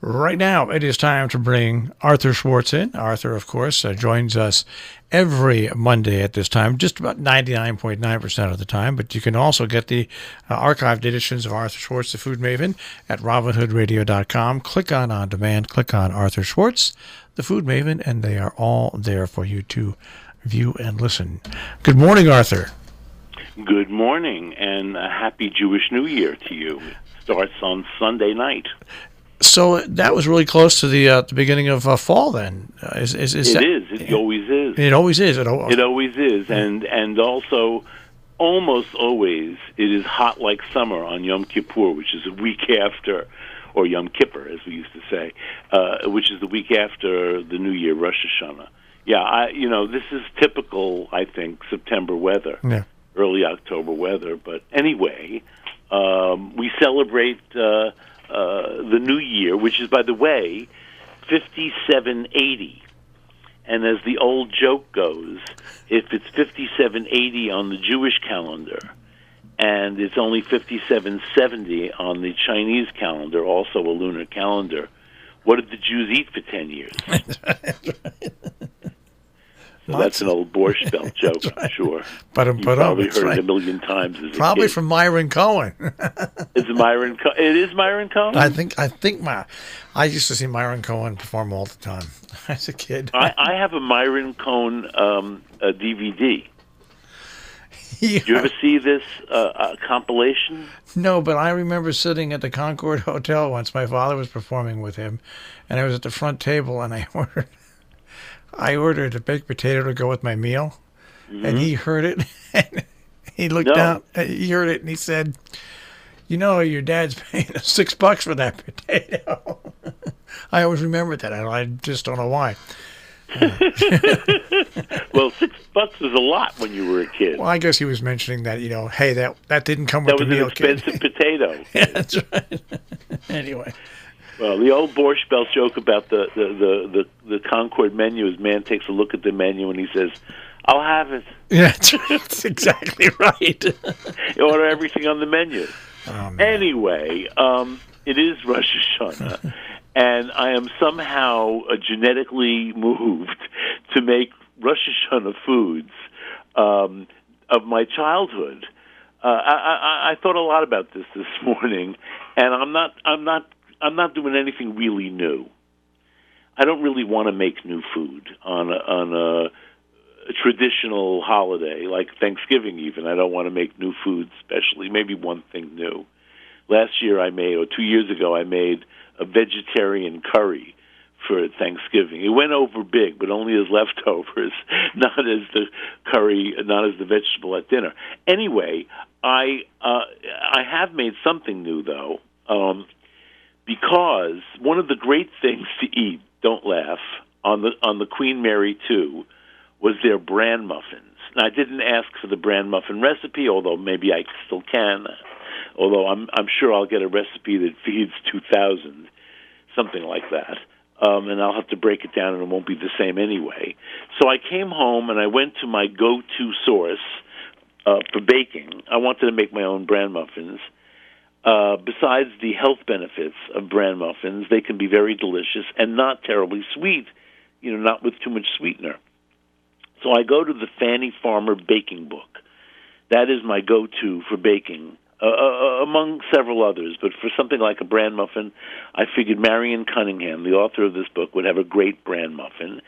Right now, it is time to bring Arthur Schwartz in. Arthur, of course, joins us every Monday at this time, just about 99.9% of the time. But you can also get the archived editions of Arthur Schwartz, the Food Maven, at robinhoodradio.com. Click on demand, click on Arthur Schwartz, the Food Maven, and they are all there for you to view and listen. Good morning, Arthur. Good morning, and a happy Jewish New Year to you. It starts on Sunday night. So that was really close to the beginning of fall. Then It always is. It always is. It always is, and also almost always it is hot like summer on Yom Kippur, which is a week after, or Yom Kippur, as we used to say, which is the week after the New Year, Rosh Hashanah. Yeah, this is typical. I think September weather, early October weather. But anyway, we celebrate. The New Year, which is, by the way, 5780. And as the old joke goes, if it's 5780 on the Jewish calendar and it's only 5770 on the Chinese calendar, also a lunar calendar, what did the Jews eat for 10 years? So that's an old Borscht Belt joke, right. I'm sure. You've probably heard it a million times as a probably kid. From Marion Cohen. It is Marion Cohen? I think I used to see Marion Cohen perform all the time as a kid. I have a Marion Cohen a DVD. Yeah. Did you ever see this compilation? No, but I remember sitting at the Concord Hotel once. My father was performing with him, and I was at the front table, and I ordered a baked potato to go with my meal, and he heard it, and he looked down, he heard it, and he said, your dad's paying us $6 for that potato. I always remember that. I just don't know why. Well, $6 was a lot when you were a kid. Well, I guess he was mentioning that, hey, that didn't come with the meal kit. That was an expensive potato. Yeah, that's right. Anyway. Well, the old Borscht Belt joke about the Concord menu is man takes a look at the menu and he says, "I'll have it." Yeah, that's exactly right. You order everything on the menu. Oh, anyway, it is Rosh Hashanah, and I am somehow genetically moved to make Rosh Hashanah foods of my childhood. I thought a lot about this morning, and I'm not doing anything really new. I don't really want to make new food on a traditional holiday like Thanksgiving even. I don't want to make new food, especially maybe one thing new. Last year 2 years ago, I made a vegetarian curry for Thanksgiving. It went over big, but only as leftovers, not as the curry, not as the vegetable at dinner. Anyway, I have made something new, though. Because one of the great things to eat, don't laugh, on the Queen Mary 2 was their bran muffins. Now, I didn't ask for the bran muffin recipe, although maybe I still can. Although I'm sure I'll get a recipe that feeds 2,000, something like that. And I'll have to break it down, and it won't be the same anyway. So I came home, and I went to my go-to source for baking. I wanted to make my own bran muffins. Besides the health benefits of bran muffins, they can be very delicious and not terribly sweet, not with too much sweetener. So I go to the Fannie Farmer baking book. That is my go-to for baking, among several others. But for something like a bran muffin, I figured Marion Cunningham, the author of this book, would have a great bran muffin.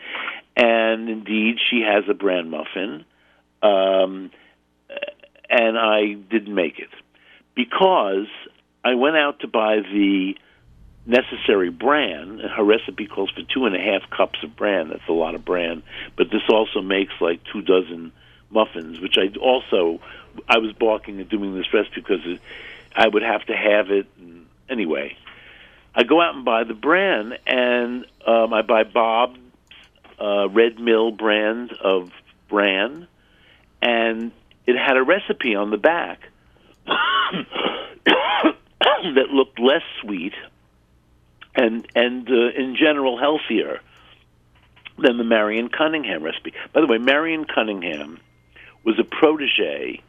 And indeed, she has a bran muffin, and I didn't make it. Because I went out to buy the necessary bran, and her recipe calls for 2.5 cups of bran. That's a lot of bran. But this also makes like 24 muffins, which I was balking at doing this recipe because I would have to have it. And anyway, I go out and buy the bran, and I buy Bob's Red Mill brand of bran, and it had a recipe on the back that looked less sweet and in general healthier than the Marion Cunningham recipe. By the way, Marion Cunningham was a protege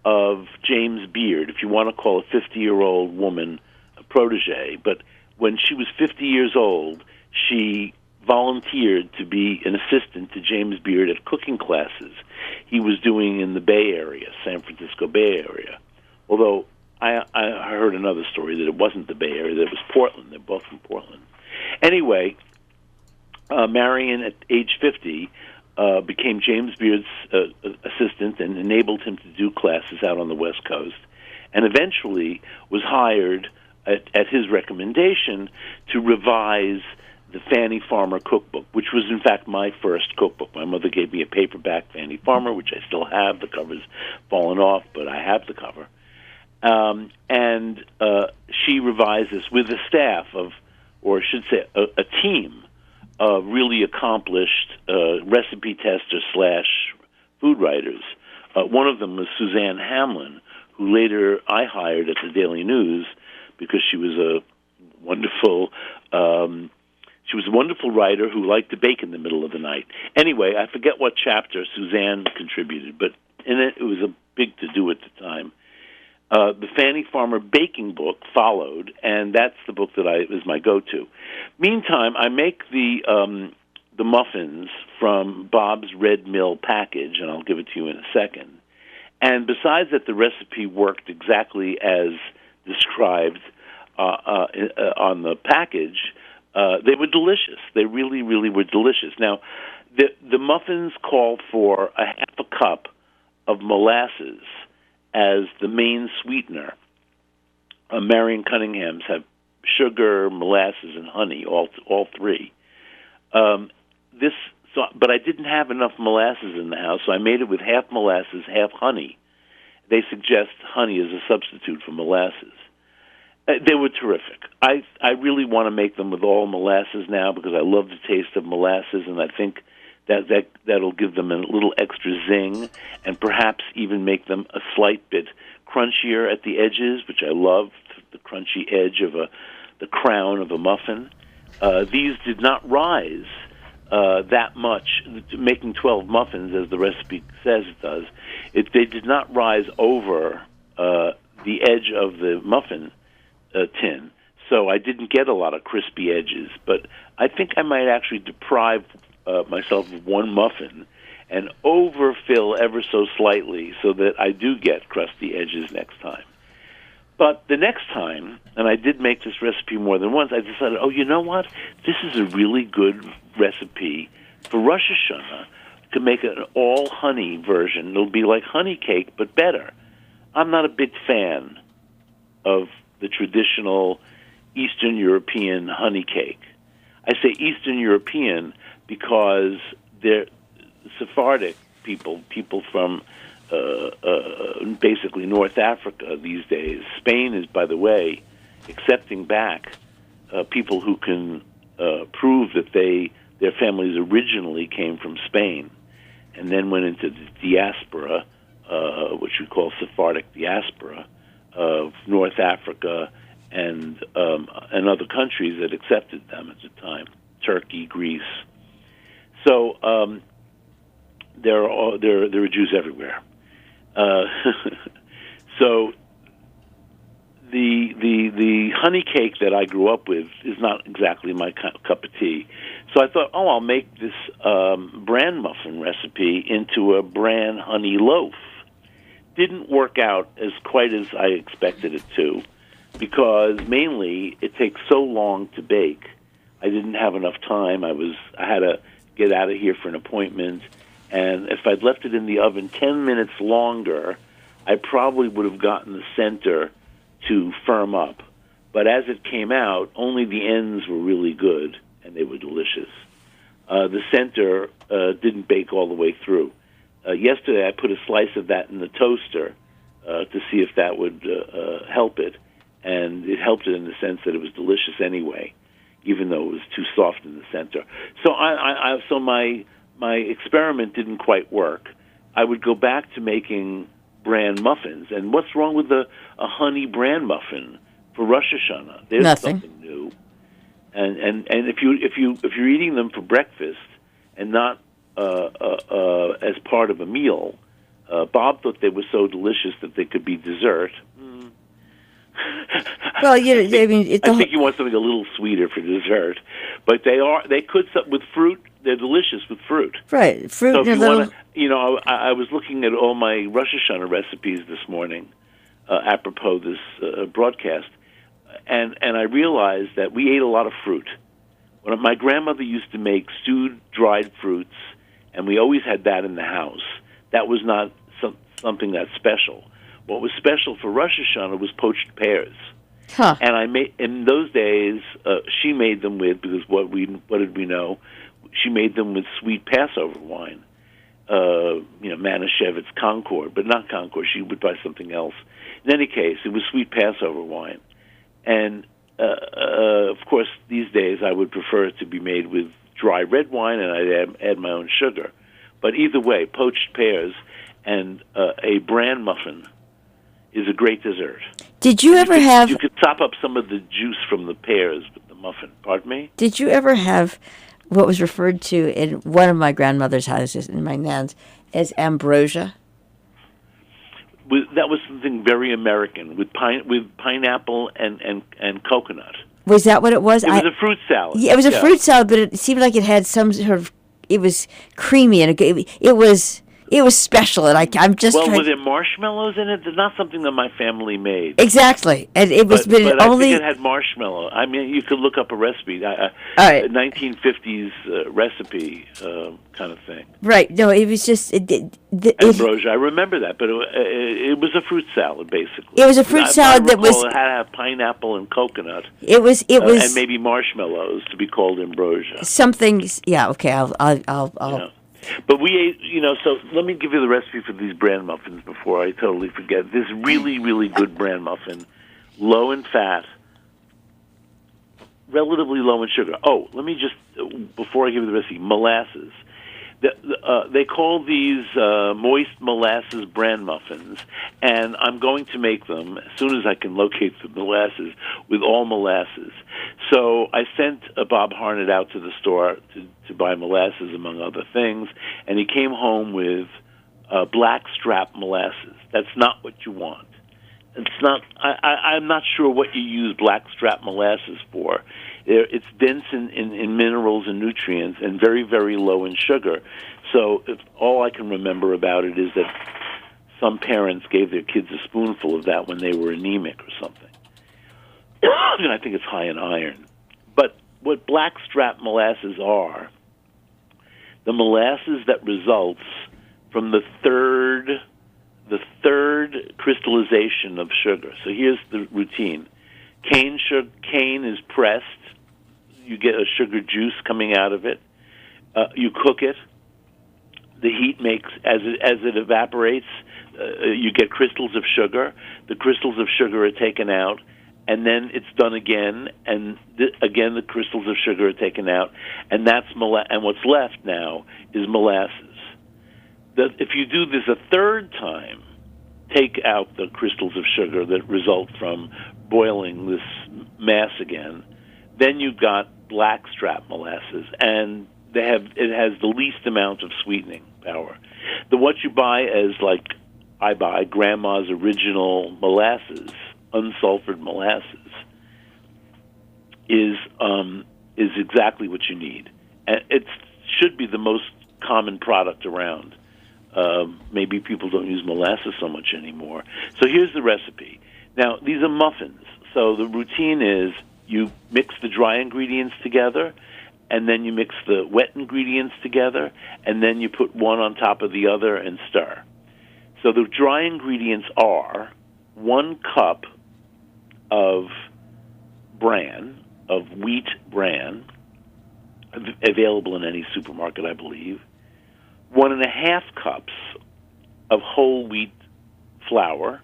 of James Beard, if you want to call a 50-year-old woman a protege. But when she was 50 years old, she volunteered to be an assistant to James Beard at cooking classes he was doing in the Bay Area, San Francisco Bay Area. Although I heard another story that it wasn't the Bay Area, that it was Portland. They're both from Portland. Anyway, Marion, at age 50, became James Beard's assistant and enabled him to do classes out on the West Coast, and eventually was hired at his recommendation to revise the Fanny Farmer cookbook, which was in fact my first cookbook. My mother gave me a paperback Fanny Farmer, which I still have. The cover's fallen off, but I have the cover. And she revised this with a staff of, or I should say, a team of really accomplished recipe testers / food writers. One of them was Suzanne Hamlin, who later I hired at the Daily News because she was a wonderful writer who liked to bake in the middle of the night. Anyway, I forget what chapter Suzanne contributed, but in it was a big to-do at the time. The Fanny Farmer baking book followed, and that's the book that is my go-to. Meantime, I make the muffins from Bob's Red Mill package, and I'll give it to you in a second. And besides that, the recipe worked exactly as described on the package. They were delicious. They really, really were delicious. Now, the muffins call for a half a cup of molasses as the main sweetener. Marion Cunningham's have sugar, molasses, and honey, all three. But I didn't have enough molasses in the house, so I made it with half molasses, half honey. They suggest honey as a substitute for molasses. They were terrific. I really want to make them with all molasses now because I love the taste of molasses, and I think that'll give them a little extra zing and perhaps even make them a slight bit crunchier at the edges, which I love, the crunchy edge of the crown of a muffin. These did not rise that much, making 12 muffins, as the recipe says it does. They did not rise over the edge of the muffin tin, so I didn't get a lot of crispy edges. But I think I might actually deprive myself of one muffin and overfill ever so slightly so that I do get crusty edges next time. But the next time, and I did make this recipe more than once, I decided, oh, you know what? This is a really good recipe for Rosh Hashanah to make an all-honey version. It'll be like honey cake, but better. I'm not a big fan of the traditional Eastern European honey cake. I say Eastern European because they're Sephardic people from basically North Africa these days. Spain is, by the way, accepting back people who can prove that their families originally came from Spain and then went into the diaspora, which we call Sephardic diaspora, of North Africa and other countries that accepted them at the time, Turkey, Greece. So there are Jews everywhere. So the honey cake that I grew up with is not exactly my cup of tea. So I thought, I'll make this bran muffin recipe into a bran honey loaf. Didn't work out quite as I expected it to, because mainly it takes so long to bake. I didn't have enough time. I had to get out of here for an appointment, and if I'd left it in the oven 10 minutes longer, I probably would have gotten the center to firm up. But as it came out, only the ends were really good, and they were delicious. The center didn't bake all the way through. Yesterday, I put a slice of that in the toaster to see if that would help it, and it helped it in the sense that it was delicious anyway, even though it was too soft in the center. So so my experiment didn't quite work. I would go back to making bran muffins, and what's wrong with a honey bran muffin for Rosh Hashanah? There's Nothing. Something new. And if you're eating them for breakfast and not as part of a meal, Bob thought they were so delicious that they could be dessert. Well, I mean, I think you want something a little sweeter for dessert, but they could with fruit. They're delicious with fruit. Right, fruit. So if and you little... want to, I was looking at all my Rosh Hashanah recipes this morning, apropos this broadcast, and I realized that we ate a lot of fruit. When my grandmother used to make stewed dried fruits, and we always had that in the house. That was not something that special. What was special for Rosh Hashanah was poached pears. Huh. And I made in those days. She made them with, because what did we know? She made them with sweet Passover wine. Manischewitz Concord, but not Concord. She would buy something else. In any case, it was sweet Passover wine, and of course, these days I would prefer it to be made with dry red wine, and I'd add my own sugar. But either way, poached pears and a bran muffin is a great dessert. Did you ever have... You could top up some of the juice from the pears with the muffin. Pardon me? Did you ever have what was referred to in one of my grandmother's houses, in my nan's, as ambrosia? That was something very American, with pineapple and coconut. Was that what it was? It was a fruit salad. Yeah, it was a fruit salad, but it seemed like it had some sort of... It was creamy, and it was special, and I'm just were there marshmallows in it? It's not something that my family made. Exactly, and it was, but only... I think it had marshmallow. I mean, you could look up a recipe, All right. a 1950s recipe kind of thing. Right. No, it was just ambrosia. I remember that, but it was a fruit salad, basically. It was a fruit salad that was... It had to have pineapple and coconut. It was, and maybe marshmallows to be called ambrosia. Something. Yeah. Okay. I'll. Yeah. But we ate, so let me give you the recipe for these bran muffins before I totally forget. This really, really good bran muffin, low in fat, relatively low in sugar. Oh, let me just, before I give you the recipe, molasses. They call these moist molasses bran muffins, and I'm going to make them as soon as I can locate the molasses with all molasses. So I sent Bob Harnett out to the store to buy molasses, among other things, and he came home with blackstrap molasses. That's not what you want. It's not. I'm not sure what you use blackstrap molasses for. It's dense in minerals and nutrients and very, very low in sugar. So all I can remember about it is that some parents gave their kids a spoonful of that when they were anemic or something. And I think it's high in iron. But what blackstrap molasses are, the molasses that results from the third crystallization of sugar. So here's the routine. Cane is pressed. You get a sugar juice coming out of it. You cook it. The heat makes, as it evaporates, you get crystals of sugar. The crystals of sugar are taken out, and then it's done again, and again the crystals of sugar are taken out, and and what's left now is molasses. If you do this a third time, take out the crystals of sugar that result from boiling this mass again, then you've got blackstrap molasses, and it has the least amount of sweetening power. What you buy I buy Grandma's original molasses, unsulfured molasses, is exactly what you need, and it should be the most common product around. Maybe people don't use molasses so much anymore. So here's the recipe. Now, these are muffins. So the routine is you mix the dry ingredients together, and then you mix the wet ingredients together, and then you put one on top of the other and stir. So the dry ingredients are 1 cup of bran, of wheat bran, available in any supermarket, I believe, 1.5 cups of whole wheat flour,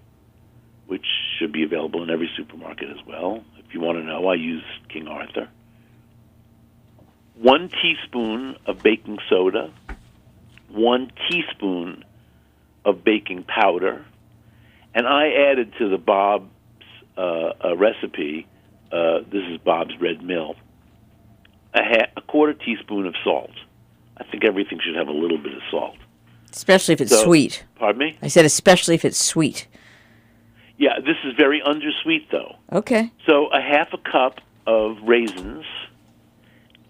which should be available in every supermarket as well. If you want to know, I use King Arthur. 1 teaspoon of baking soda, 1 teaspoon of baking powder, and I added to the Bob's recipe, this is Bob's Red Mill, a quarter teaspoon of salt. I think everything should have a little bit of salt. Especially if it's sweet. Pardon me? I said especially if it's sweet. Yeah, this is very undersweet, though. Okay. So a half a cup of raisins,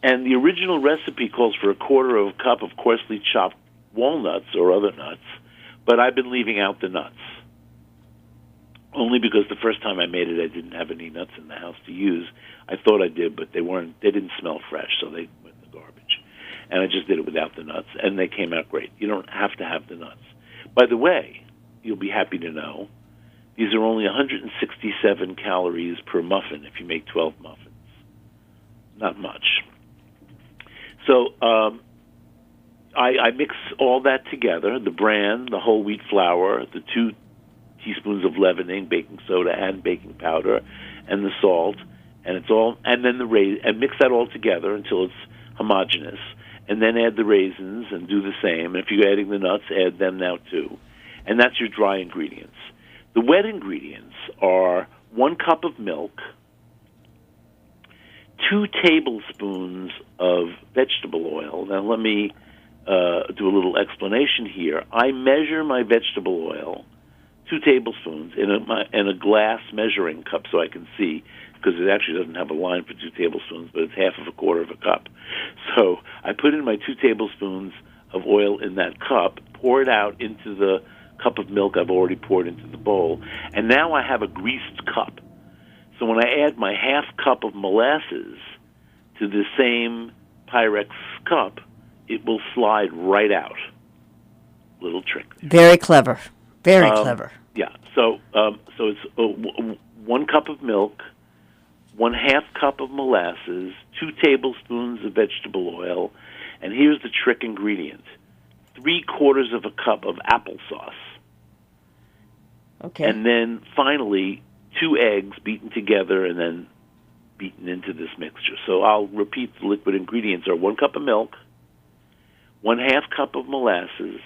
and the original recipe calls for a quarter of a cup of coarsely chopped walnuts or other nuts, but I've been leaving out the nuts. Only because the first time I made it, I didn't have any nuts in the house to use. I thought I did, but they didn't smell fresh, so they went in the garbage. And I just did it without the nuts, and they came out great. You don't have to have the nuts. By the way, you'll be happy to know, these are only 167 calories per muffin if you make 12 muffins. Not much. So I mix all that together, the bran, the whole wheat flour, the 2 teaspoons of leavening, baking soda and baking powder, and the salt, and then and mix that all together until it's homogeneous, and then add the raisins and do the same. And if you're adding the nuts, add them now too. And that's your dry ingredients. The wet ingredients are 1 cup of milk, 2 tablespoons of vegetable oil. Now let me do a little explanation here. I measure my vegetable oil, 2 tablespoons, in a glass measuring cup so I can see, because it actually doesn't have a line for 2 tablespoons, but it's half of a quarter of a cup. So I put in my 2 tablespoons of oil in that cup, pour it out into the cup of milk I've already poured into the bowl, and now I have a greased cup. So when I add my half cup of molasses to the same Pyrex cup, it will slide right out. Little trick. Very clever. Very clever. Yeah. So it's 1 cup of milk, 1/2 cup of molasses, 2 tablespoons of vegetable oil, and here's the trick ingredient: 3/4 of a cup of applesauce. Okay. And then finally 2 eggs beaten together and then beaten into this mixture. So I'll repeat: the liquid ingredients are 1 cup of milk, 1/2 cup of molasses,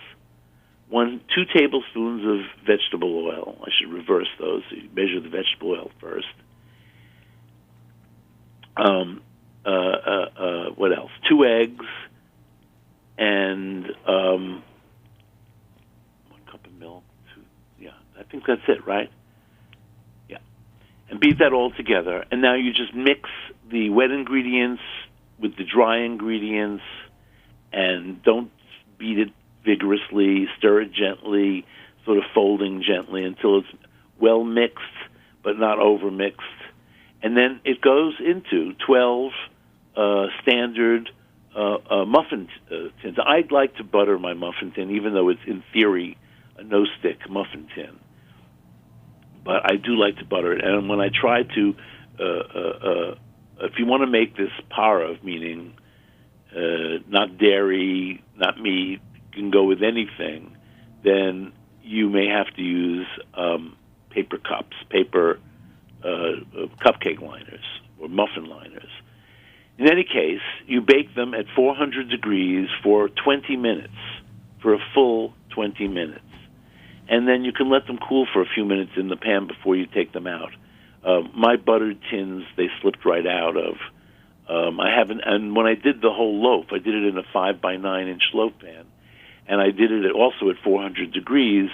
2 tablespoons of vegetable oil. I should reverse those. So you measure the vegetable oil first. What else? 2 eggs and 1 cup of milk. I think that's it, right? Yeah. And beat that all together. And now you just mix the wet ingredients with the dry ingredients, and don't beat it vigorously. Stir it gently, sort of folding gently until it's well mixed but not over mixed. And then it goes into 12 standard muffin tins. I'd like to butter my muffin tin, even though it's in theory a no-stick muffin tin. But I do like to butter it. And when I try to, if you want to make this pareve, meaning not dairy, not meat, you can go with anything, then you may have to use paper cups, paper cupcake liners or muffin liners. In any case, you bake them at 400 degrees for 20 minutes, for a full 20 minutes. And then you can let them cool for a few minutes in the pan before you take them out. My buttered tins, they slipped right out of. I haven't, and when I did the whole loaf, I did it in a 5 by 9 inch loaf pan, and I did it also at 400 degrees.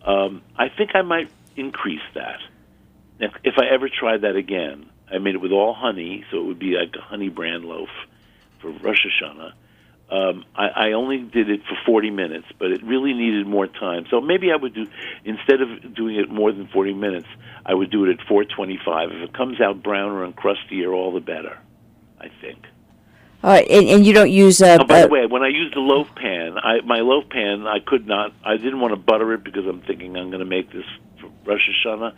I think I might increase that. If I ever tried that again, I made it with all honey, so it would be like a honey bran loaf for Rosh Hashanah. I only did it for 40 minutes, but it really needed more time. So maybe I would do, instead of doing it more than 40 minutes, I would do it at 425. If it comes out browner and crustier, all the better, I think. All right, and you don't use... by the way, when I used the loaf pan, my loaf pan, I didn't want to butter it because I'm thinking I'm going to make this for Rosh Hashanah,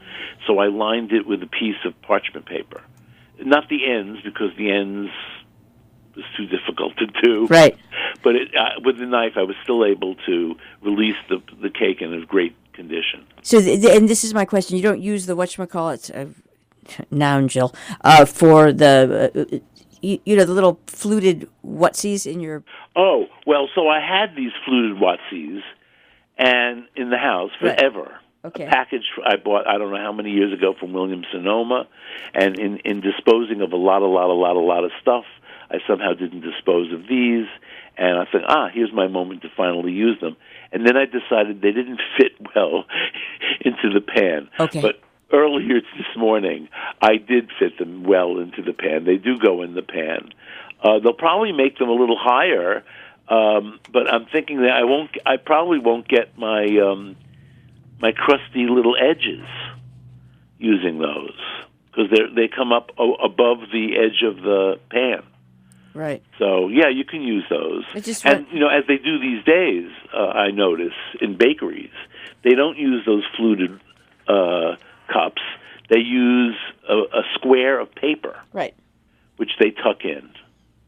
so I lined it with a piece of parchment paper. Not the ends, because the ends was too difficult to do. Right. But with the knife, I was still able to release the cake in a great condition. So, and this is my question. You don't use the whatchamacallit, noun, Jill, for the... the little fluted whatsies in your... Oh, well, so I had these fluted whatsies and in the house forever. Okay. package I bought, I don't know how many years ago, from Williams-Sonoma, and in disposing of a lot of stuff, I somehow didn't dispose of these, and I thought, here's my moment to finally use them. And then I decided they didn't fit well into the pan. Okay. But earlier this morning, I did fit them well into the pan. They do go in the pan. They'll probably make them a little higher, but I'm thinking that I probably won't get my my crusty little edges using those, because they come up above the edge of the pan. Right. So, yeah, you can use those. And, as they do these days, I notice, in bakeries, they don't use those fluted cups. They use a square of paper. Right. Which they tuck in.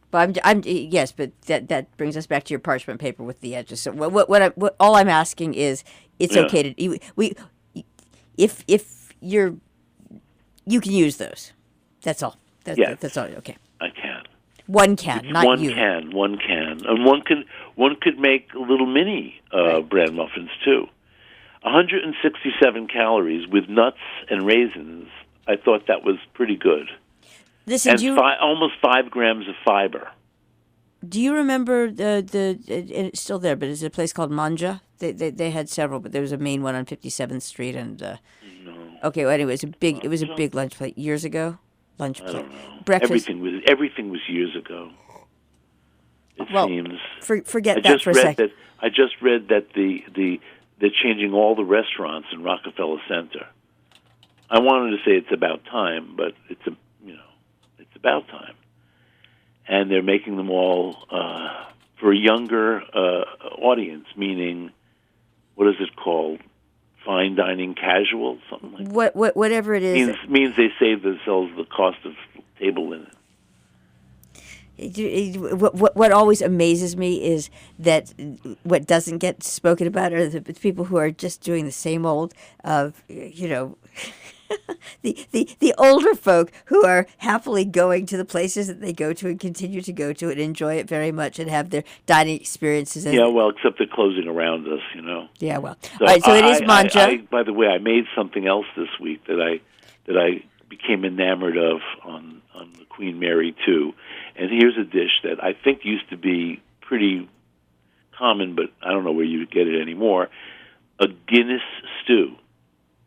But yes, but that brings us back to your parchment paper with the edges. So what all I'm asking is, it's okay to if you can use those. That's all. That's all. Okay. I can. One can, not one you. One can, and one could make little mini bran muffins too. 167 calories with nuts and raisins. I thought that was pretty good. Listen, and almost 5 grams of fiber. Do you remember it's still there, but is it a place called Manja? They had several, but there was a main one on 57th Street, and no. Okay, well, anyway, it was a big lunch plate years ago. Lunch plate. I don't know. Breakfast. Everything was years ago. It seems. Forget that for a second. I just read that they're changing all the restaurants in Rockefeller Center. I wanted to say it's about time, but it's about time. And they're making them all for a younger audience, meaning, what is it called? Fine dining, casual, something like that. Whatever it is. Means they save themselves the cost of table linen. What always amazes me is that what doesn't get spoken about are the people who are just doing the same old of, the older folk who are happily going to the places that they go to and continue to go to and enjoy it very much and have their dining experiences. Except they're closing around us, Yeah, well. All right, so it is Manja. By the way, I made something else this week that I became enamored of on the Queen Mary 2. And here's a dish that I think used to be pretty common, but I don't know where you get it anymore. A Guinness stew.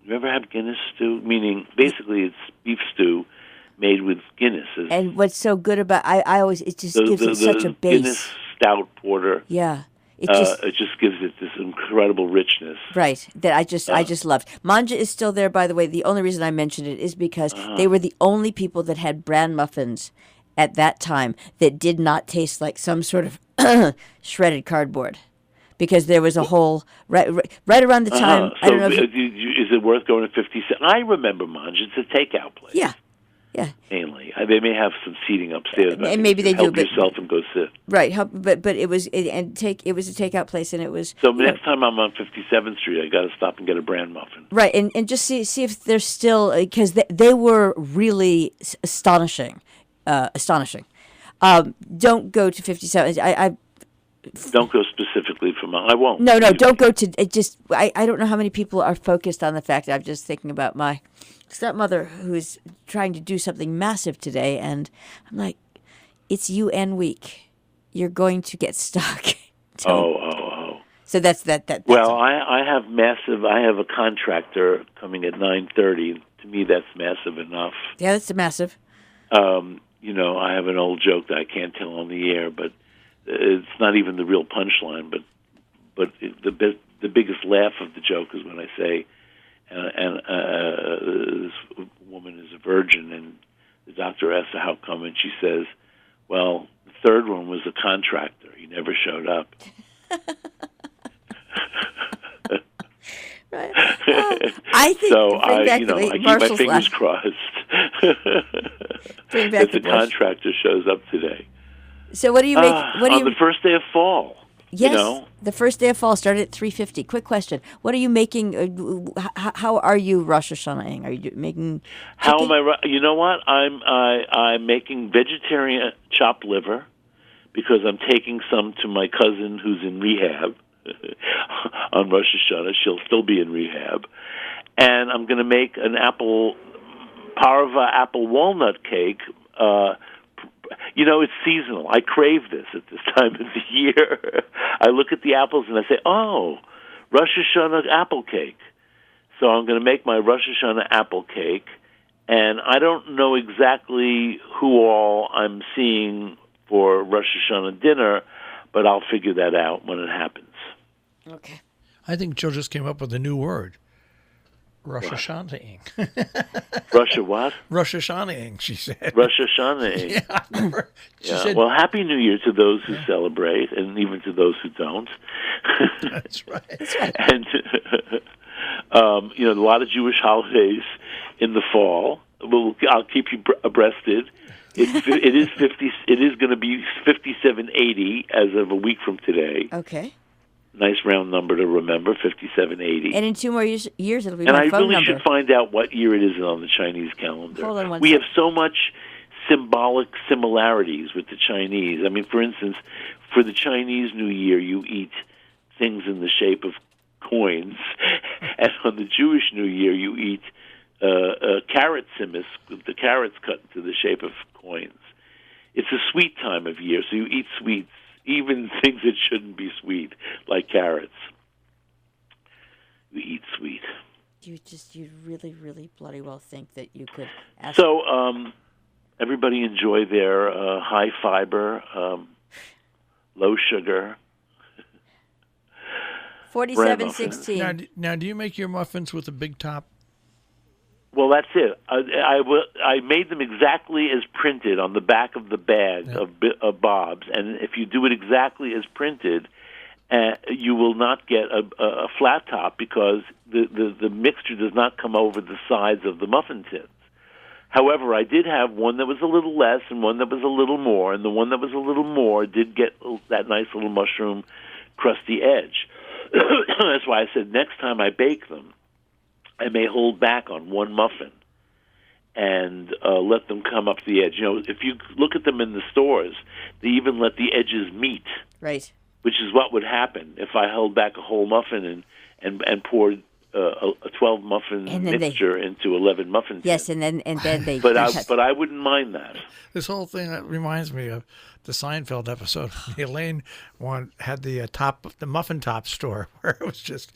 You ever have Guinness stew? Meaning, basically, it's beef stew made with Guinness. And what's so good about it just gives it such a base. Guinness stout porter. Yeah. It just gives it this incredible richness. Right. That I just loved. Manja is still there, by the way. The only reason I mentioned it is because they were the only people that had bran muffins at that time that did not taste like some sort of shredded cardboard. Because there was a whole right around the time. So I don't know. Is it worth going to 50 cents? I remember Manja. It's a takeout place. Yeah. Mainly, they may have some seating upstairs. And maybe they do. Help yourself and go sit. Right. But it was a takeout place, and it was. So next time I'm on 57th Street, I got to stop and get a bran muffin. Right, and just see if they're still, because they were really astonishing. Don't go to 57. Don't go specifically for I won't. No, don't go to it. Just I don't know how many people are focused on the fact that I'm just thinking about my stepmother who's trying to do something massive today, and I'm like, it's UN week. You're going to get stuck. So that's that. Well, I have massive. I have a contractor coming at 9:30. To me, that's massive enough. Yeah, that's massive. I have an old joke that I can't tell on the air, but it's not even the real punchline. But the biggest laugh of the joke is when I say, this woman is a virgin, and the doctor asks her how come, and she says, well, the third one was a contractor. He never showed up. Right. I think so. I keep my fingers crossed that the contractor shows up today. So what do you make? On the first day of fall? Yes, the first day of fall started at 3:50. Quick question: what are you making? How are you Rosh Hashanah-ing? Are you making? How am I? You know what? I'm making vegetarian chopped liver because I'm taking some to my cousin who's in rehab. on Rosh Hashanah. She'll still be in rehab. And I'm going to make an parva apple walnut cake. It's seasonal. I crave this at this time of the year. I look at the apples and I say, oh, Rosh Hashanah apple cake. So I'm going to make my Rosh Hashanah apple cake. And I don't know exactly who all I'm seeing for Rosh Hashanah dinner, but I'll figure that out when it happens. Okay. I think Joe just came up with a new word. Rosh Hashanah-ing. Rosh what? Rosh Hashanah-ing, she said. Rosh Hashanah-ing. Yeah. She said, well, Happy New Year to those who celebrate, and even to those who don't. That's right. And, a lot of Jewish holidays in the fall. I'll keep you abreasted. It is going to be 5780 as of a week from today. Okay. Nice round number to remember, 5780. And in 2 more years it'll be and my phone really number. should find out what year it is on the Chinese calendar. Hold on one we second. have so much symbolic similarities with the Chinese. I mean, for instance, for the Chinese New Year, you eat things in the shape of coins, and on the Jewish New Year, you eat carrot simis with the carrots cut into the shape of coins. It's a sweet time of year, so you eat sweets, even things that shouldn't be sweet, like carrots. You eat sweet. You really, really bloody well think that you could ask. So everybody enjoy their high fiber, low sugar. 4716. Now, do you make your muffins with a big top? Well, that's it. I made them exactly as printed on the back of the bag of Bob's, and if you do it exactly as printed, you will not get a flat top because the mixture does not come over the sides of the muffin tins. However, I did have one that was a little less and one that was a little more, and the one that was a little more did get that nice little mushroom crusty edge. That's why I said next time I bake them, I may hold back on one muffin and let them come up the edge. If you look at them in the stores, they even let the edges meet. Right. Which is what would happen if I held back a whole muffin and poured a 12 muffin mixture into 11 muffin tins. Yes, and then they. But I wouldn't mind that. This whole thing reminds me of the Seinfeld episode. Elaine had the muffin top store where it was just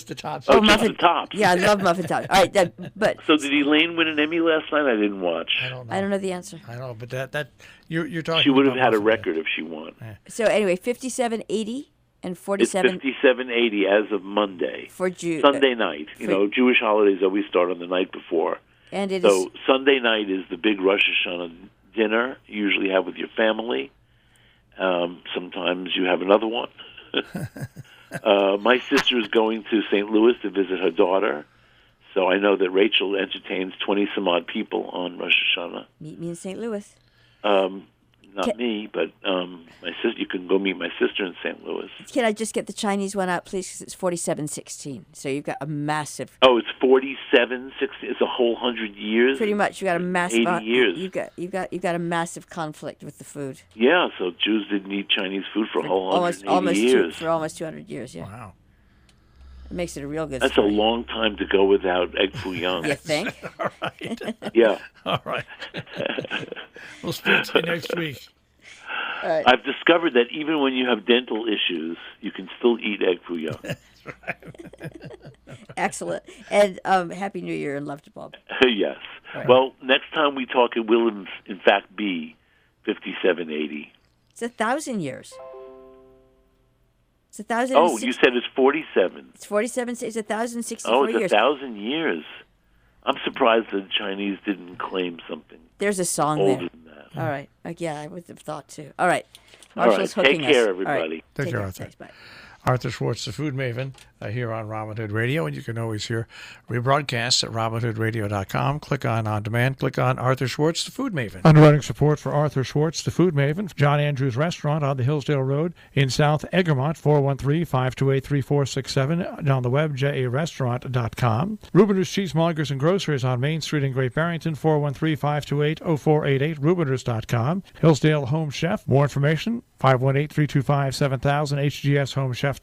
the top. Oh, muffin tops. Yeah, I love muffin tops. All right, but so did Elaine win an Emmy last night? I didn't watch. I don't know the answer. I know, but that you're talking. She would have about had a record if she won. Yeah. So anyway, 5780 and 47. It's 5780 as of Monday. For Sunday night. Jewish holidays always start on the night before. And so Sunday night is the big Rosh Hashanah dinner you usually have with your family. Sometimes you have another one. My sister is going to St. Louis to visit her daughter, so I know that Rachel entertains 20-some-odd people on Rosh Hashanah. Meet me in St. Louis. Not me, but my sister. You can go meet my sister in St. Louis. Can I just get the Chinese one out, please? Because it's 4716. So you've got a massive. Oh, it's 4716. It's a whole 100 years. Pretty much, you got a massive. 80 years. You've got a massive conflict with the food. Yeah, so Jews didn't eat Chinese food for a whole 180 years. For almost 200 years. Yeah. Wow. It makes it a real good. That's story. a long time to go without egg foo young. You think? All right. Yeah. All right. We'll speak to you next week. All right. I've discovered that even when you have dental issues, you can still eat egg foo young. That's right. Excellent. And Happy New Year and love to Bob. Yes. Right. Well, next time we talk, it will in fact be 5780. It's 1,000 years. It's 1,000. Oh, you said it's 47. It's 47. It's 1,064 years. Oh, it's years. 1,000 years. I'm surprised the Chinese didn't claim something. There's a song older there. than that. All right. Yeah, I would have thought too. All right. All Marshall's right. hooking Take care, us. everybody. Right. Take care, Arthur. Thanks, bye. Arthur Schwartz, the Food Maven, here on Robin Hood Radio, and you can always hear rebroadcasts at robinhoodradio.com. Click on demand, click on Arthur Schwartz, the Food Maven. Underwriting support for Arthur Schwartz, the Food Maven, John Andrews Restaurant on the Hillsdale Road in South Egremont, 413-528-3467, on the web, jarestaurant.com. Rubiners Cheesemongers and Grocers on Main Street in Great Barrington, 413-528-0488, rubiners.com. Hillsdale Home Chef, more information, 518-325-7000, hgshomechef.com.